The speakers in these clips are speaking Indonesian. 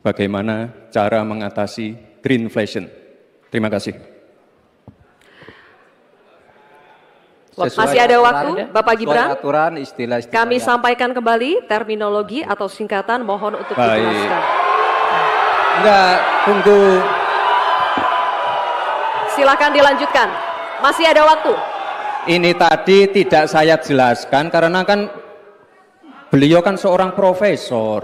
bagaimana cara mengatasi greenflation. Terima kasih. Masih ada waktu, Bapak Gibran. Aturan, istilah kami sampaikan kembali terminologi atau singkatan, mohon untuk dijelaskan. Enggak, tunggu. Silakan dilanjutkan. Masih ada waktu. Ini tadi tidak saya jelaskan karena kan beliau kan seorang profesor.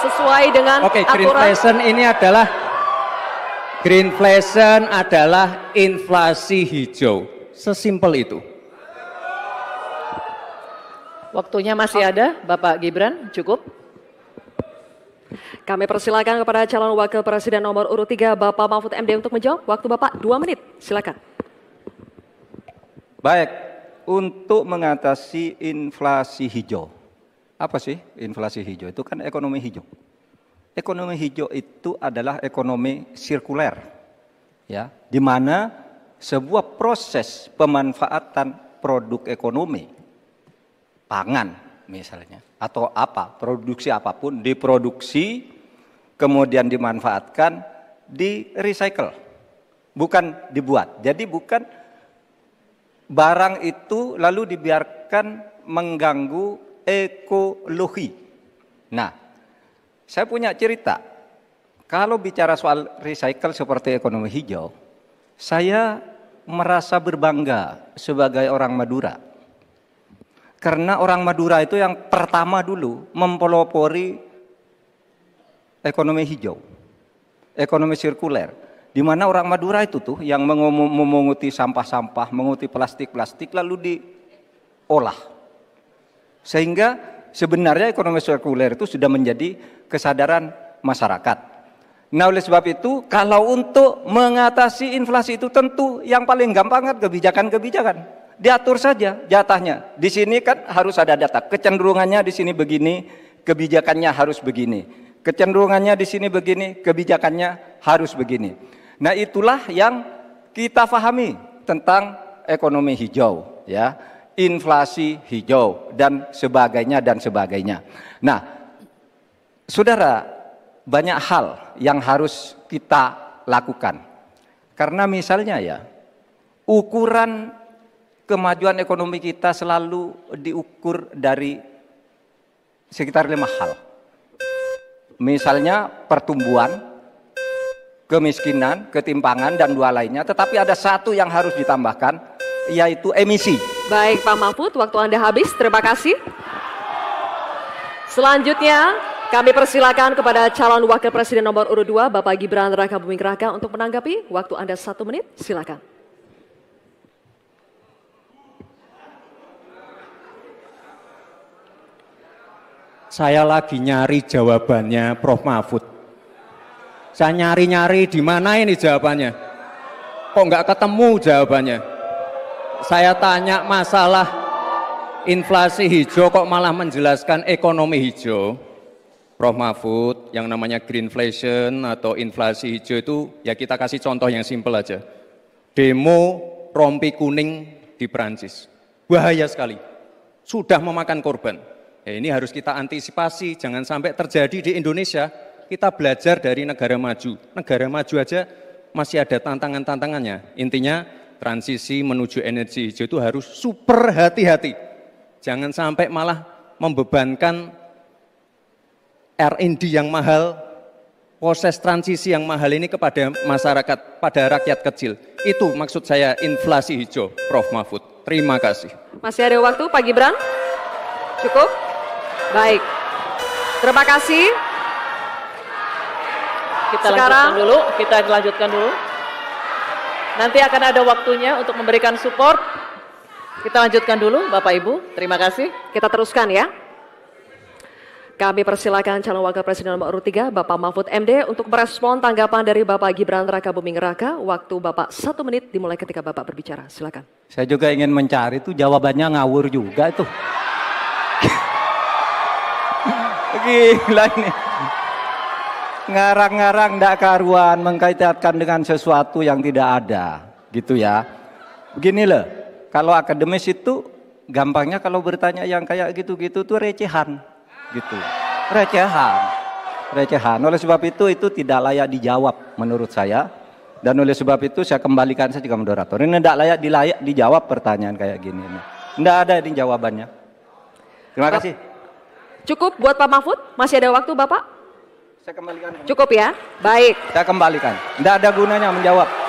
Sesuai dengan aturan. Greenflation adalah inflasi hijau. Sesimpel itu. Waktunya masih ada, Bapak Gibran, cukup. Kami persilakan kepada calon wakil presiden nomor urut 3, Bapak Mahfud MD untuk menjawab. Waktu Bapak 2 menit, silakan. Baik, untuk mengatasi inflasi hijau. Apa sih inflasi hijau? Itu kan ekonomi hijau. Ekonomi hijau itu adalah ekonomi sirkuler, ya, di mana sebuah proses pemanfaatan produk ekonomi, pangan misalnya, atau produksi apapun, diproduksi, kemudian dimanfaatkan, di recycle, bukan dibuat. Jadi bukan barang itu lalu dibiarkan mengganggu ekologi. Nah, saya punya cerita, kalau bicara soal recycle seperti ekonomi hijau, saya merasa berbangga sebagai orang Madura. Karena orang Madura itu yang pertama dulu mempelopori ekonomi hijau, ekonomi sirkuler. Di mana orang Madura itu tuh yang memunguti sampah-sampah, menguti plastik-plastik lalu diolah. Sehingga sebenarnya ekonomi sirkuler itu sudah menjadi kesadaran masyarakat. Nah, oleh sebab itu, kalau untuk mengatasi inflasi itu tentu yang paling gampang kan kebijakan-kebijakan. Diatur saja jatahnya. Di sini kan harus ada data. Kecenderungannya di sini begini, kebijakannya harus begini. Kecenderungannya di sini begini, kebijakannya harus begini. Nah, itulah yang kita pahami tentang ekonomi hijau, ya, inflasi hijau dan sebagainya dan sebagainya. Nah, saudara, banyak hal yang harus kita lakukan. Karena misalnya ya, ukuran kemajuan ekonomi kita selalu diukur dari sekitar 5 hal. Misalnya pertumbuhan, kemiskinan, ketimpangan, dan 2 lainnya. Tetapi ada 1 yang harus ditambahkan, yaitu emisi. Baik Pak Mahfud, waktu Anda habis. Terima kasih. Selanjutnya, kami persilakan kepada calon wakil presiden nomor urut 2, Bapak Gibran Rakabuming Raka untuk menanggapi. Waktu Anda 1 menit, silakan. Saya lagi nyari jawabannya Prof. Mahfud. Saya nyari-nyari di mana ini jawabannya. Kok nggak ketemu jawabannya. Saya tanya masalah inflasi hijau kok malah menjelaskan ekonomi hijau. Prof. Mahfud, yang namanya greenflation atau inflasi hijau itu ya kita kasih contoh yang simpel aja. Demo rompi kuning di Perancis. Bahaya sekali. Sudah memakan korban. Ya, ini harus kita antisipasi, jangan sampai terjadi di Indonesia. Kita belajar dari negara maju. Negara maju aja masih ada tantangan-tantangannya. Intinya transisi menuju energi hijau itu harus super hati-hati. Jangan sampai malah membebankan R&D yang mahal, proses transisi yang mahal ini kepada masyarakat, pada rakyat kecil. Itu maksud saya inflasi hijau, Prof. Mahfud. Terima kasih. Masih ada waktu, Pak Gibran? Cukup? Baik. Terima kasih. Kita lanjutkan dulu. Nanti akan ada waktunya untuk memberikan support. Kita lanjutkan dulu, Bapak Ibu. Terima kasih. Kita teruskan ya. Kami persilakan calon wakil presiden nomor urut 3, Bapak Mahfud MD untuk merespon tanggapan dari Bapak Gibran Rakabuming Raka. Waktu Bapak 1 menit dimulai ketika Bapak berbicara. Silakan. Saya juga ingin mencari itu jawabannya ngawur juga itu. Gila ini. Ngarang-ngarang ndak karuan mengkaitkan dengan sesuatu yang tidak ada, gitu ya. Begini loh, kalau akademis itu gampangnya kalau bertanya yang kayak gitu-gitu tuh recehan. Gitu, recehan. recehan. Oleh sebab itu tidak layak dijawab menurut saya. Dan oleh sebab itu saya kembalikan saja ke moderator. Ini tidak layak dijawab pertanyaan kayak gini. Tidak ada ini jawabannya. Terima kasih. Cukup buat Pak Mahfud? Masih ada waktu Bapak? Saya kembalikan. Cukup ya? Baik. Saya kembalikan. Tidak ada gunanya menjawab.